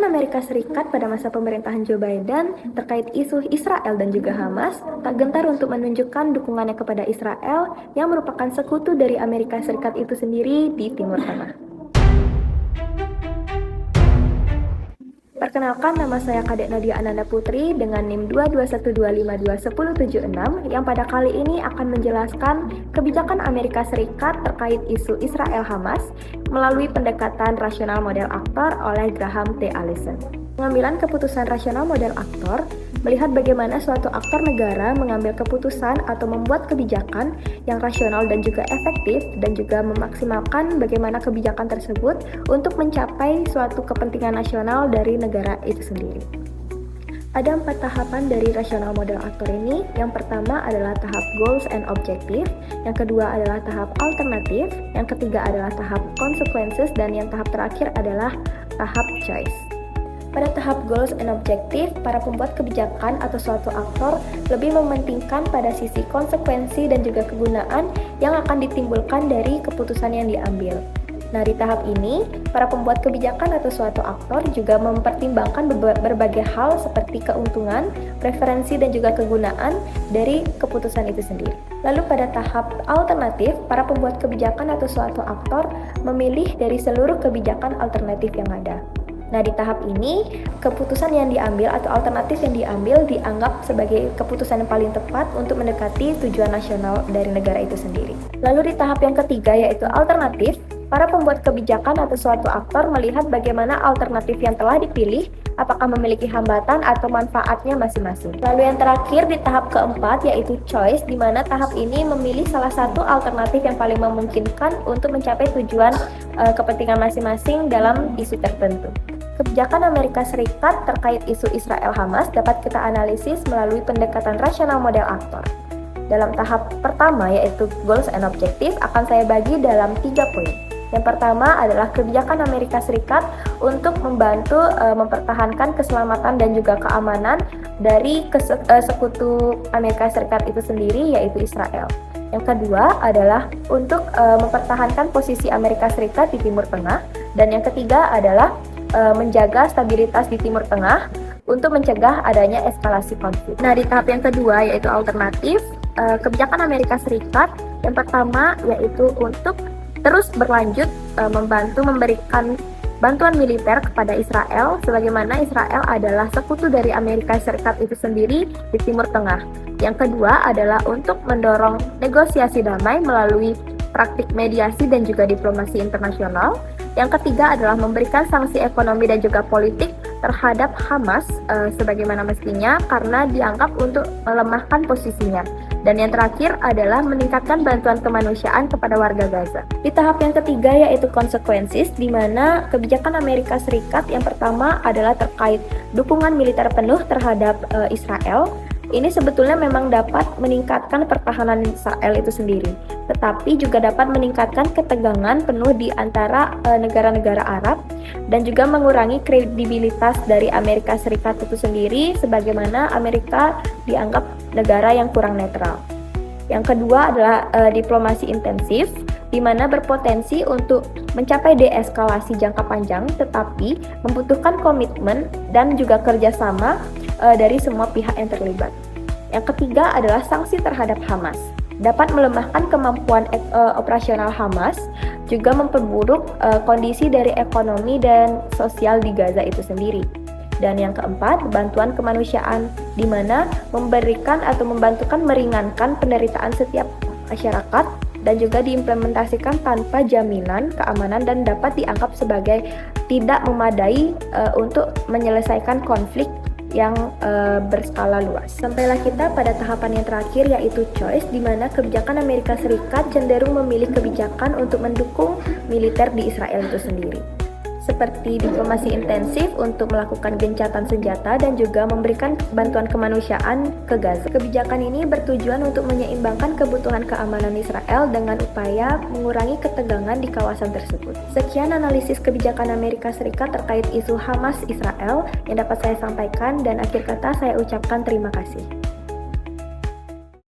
Kebijakan Amerika Serikat pada masa pemerintahan Joe Biden terkait isu Israel dan juga Hamas tak gentar untuk menunjukkan dukungannya kepada Israel yang merupakan sekutu dari Amerika Serikat itu sendiri di Timur Tengah. Perkenalkan, nama saya Kadek Nadia Ananda Putri dengan NIM 22125211076 yang pada kali ini akan menjelaskan kebijakan Amerika Serikat terkait isu Israel-Hamas melalui pendekatan rasional model aktor oleh Graham T. Allison. Pengambilan keputusan rasional model aktor melihat bagaimana suatu aktor negara mengambil keputusan atau membuat kebijakan yang rasional dan juga efektif dan juga memaksimalkan bagaimana kebijakan tersebut untuk mencapai suatu kepentingan nasional dari negara itu sendiri. Ada 4 tahapan dari rasional model aktor ini. Yang pertama adalah tahap goals and objective, yang kedua adalah tahap alternatif, yang ketiga adalah tahap consequences, dan yang tahap terakhir adalah tahap choice. Pada tahap goals and objective, para pembuat kebijakan atau suatu aktor lebih mementingkan pada sisi konsekuensi dan juga kegunaan yang akan ditimbulkan dari keputusan yang diambil. Nah, di tahap ini, para pembuat kebijakan atau suatu aktor juga mempertimbangkan berbagai hal seperti keuntungan, preferensi, dan juga kegunaan dari keputusan itu sendiri. Lalu pada tahap alternatif, para pembuat kebijakan atau suatu aktor memilih dari seluruh kebijakan alternatif yang ada. Nah, di tahap ini, keputusan yang diambil atau alternatif yang diambil dianggap sebagai keputusan yang paling tepat untuk mendekati tujuan nasional dari negara itu sendiri. Lalu di tahap yang ketiga, yaitu alternatif, para pembuat kebijakan atau suatu aktor melihat bagaimana alternatif yang telah dipilih, apakah memiliki hambatan atau manfaatnya masing-masing. Lalu yang terakhir di tahap keempat, yaitu choice, di mana tahap ini memilih salah satu alternatif yang paling memungkinkan untuk mencapai tujuan kepentingan masing-masing dalam isu tertentu. Kebijakan Amerika Serikat terkait isu Israel-Hamas dapat kita analisis melalui pendekatan rasional model aktor. Dalam tahap pertama, yaitu goals and objective, akan saya bagi dalam 3 poin. Yang pertama adalah kebijakan Amerika Serikat untuk membantu mempertahankan keselamatan dan juga keamanan dari sekutu Amerika Serikat itu sendiri, yaitu Israel. Yang kedua adalah untuk mempertahankan posisi Amerika Serikat di Timur Tengah. Dan yang ketiga adalah menjaga stabilitas di Timur Tengah untuk mencegah adanya eskalasi konflik. Nah, di tahap yang kedua, yaitu alternatif, kebijakan Amerika Serikat yang pertama yaitu untuk terus berlanjut membantu memberikan bantuan militer kepada Israel, sebagaimana Israel adalah sekutu dari Amerika Serikat itu sendiri di Timur Tengah. Yang kedua adalah untuk mendorong negosiasi damai melalui praktik mediasi dan juga diplomasi internasional. Yang ketiga adalah memberikan sanksi ekonomi dan juga politik terhadap Hamas sebagaimana mestinya karena dianggap untuk melemahkan posisinya. Dan yang terakhir adalah meningkatkan bantuan kemanusiaan kepada warga Gaza. Di tahap yang ketiga yaitu consequences, di mana kebijakan Amerika Serikat yang pertama adalah terkait dukungan militer penuh terhadap Israel. Ini sebetulnya memang dapat meningkatkan pertahanan Israel itu sendiri, tetapi juga dapat meningkatkan ketegangan penuh di antara negara-negara Arab dan juga mengurangi kredibilitas dari Amerika Serikat itu sendiri, sebagaimana Amerika dianggap negara yang kurang netral. Yang kedua adalah diplomasi intensif, di mana berpotensi untuk mencapai deeskalasi jangka panjang, tetapi membutuhkan komitmen dan juga kerjasama dari semua pihak yang terlibat. Yang ketiga adalah sanksi terhadap Hamas. Dapat melemahkan kemampuan operasional Hamas, juga memperburuk kondisi dari ekonomi dan sosial di Gaza itu sendiri. Dan yang keempat, bantuan kemanusiaan, di mana memberikan atau membantukan meringankan penderitaan setiap masyarakat dan juga diimplementasikan tanpa jaminan keamanan dan dapat dianggap sebagai tidak memadai untuk menyelesaikan konflik yang berskala luas. Sampailah kita pada tahapan yang terakhir, yaitu choice, di mana kebijakan Amerika Serikat cenderung memilih kebijakan untuk mendukung militer di Israel itu sendiri, seperti diplomasi intensif untuk melakukan gencatan senjata dan juga memberikan bantuan kemanusiaan ke Gaza. Kebijakan ini bertujuan untuk menyeimbangkan kebutuhan keamanan Israel dengan upaya mengurangi ketegangan di kawasan tersebut. Sekian analisis kebijakan Amerika Serikat terkait isu Hamas Israel yang dapat saya sampaikan, dan akhir kata saya ucapkan terima kasih.